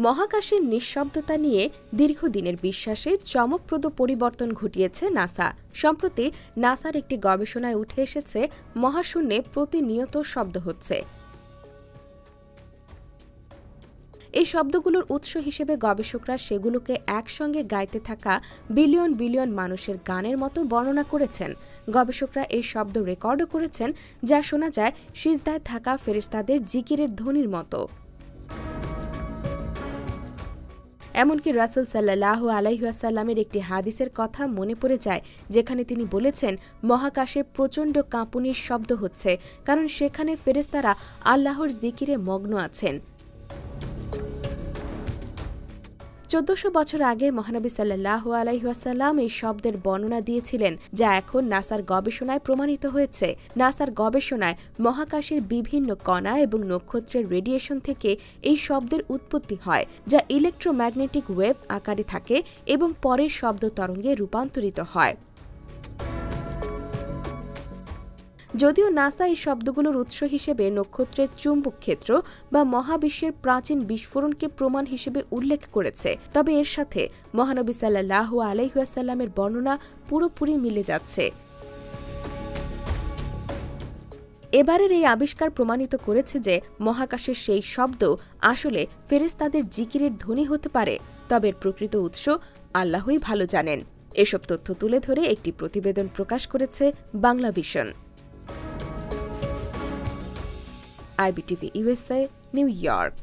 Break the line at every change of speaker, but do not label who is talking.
মহাকাশের নিঃশব্দতা নিয়ে দীর্ঘদিনের বিশ্বাসে চমকপ্রদ পরিবর্তন ঘটিয়েছে নাসা। সম্প্রতি নাসার একটি গবেষণায় উঠে এসেছে মহাশূন্যে প্রতিনিয়ত শব্দ হচ্ছে। এই শব্দগুলোর উৎস হিসেবে গবেষকরা সেগুলোকে একসঙ্গে গাইতে থাকা বিলিয়ন বিলিয়ন মানুষের গানের মতো বর্ণনা করেছেন। গবেষকরা এই শব্দ রেকর্ডও করেছেন, যা শোনা যায় সিজদায় থাকা ফেরেশতাদের জিকিরের ধ্বনির মতো। এমনকি রাসূল সাল্লাল্লাহু আলাইহি ওয়াসাল্লামের একটি হাদিসের কথা মনে পড়ে যায়, যেখানে তিনি বলেছেন, মহাকাশে প্রচণ্ড কাঁপুনির শব্দ হচ্ছে, কারণ সেখানে ফেরেশতারা আল্লাহর জিকিরে মগ্ন আছেন। 1400 বছর আগে মহানবী সাল্লাল্লাহু আলাইহি ওয়াসাল্লাম এই শব্দের বর্ণনা দিয়েছিলেন, যা এখন নাসার গবেষণায় প্রমাণিত হয়েছে। নাসার গবেষণায় মহাকাশের বিভিন্ন কণা এবং নক্ষত্রের রেডিয়েশন থেকে এই শব্দের উৎপত্তি হয়, যা ইলেকট্রোম্যাগনেটিক ওয়েভ আকারে থাকে এবং পরে শব্দ তরঙ্গে রূপান্তরিত হয়। যদিও নাসা এই শব্দগুলোর উৎস হিসেবে নক্ষত্রের চুম্বক ক্ষেত্র বা মহাবিশ্বের প্রাচীন বিস্ফোরণকে প্রমাণ হিসেবে উল্লেখ করেছে, তবে এর সাথে মহানবী সাল্লাল্লাহু আলাইহি ওয়াসাল্লামের বর্ণনা পুরোপুরি মিলে যাচ্ছে। এবারের এই আবিষ্কার প্রমাণিত করেছে যে মহাকাশের সেই শব্দ আসলে ফেরেশতাদের জিকিরের ধ্বনি হতে পারে, তবে এর প্রকৃত উৎস আল্লাহই ভালো জানেন। এসব তথ্য তুলে ধরে একটি প্রতিবেদন প্রকাশ করেছে Bangla vision. IBTV USA, New York।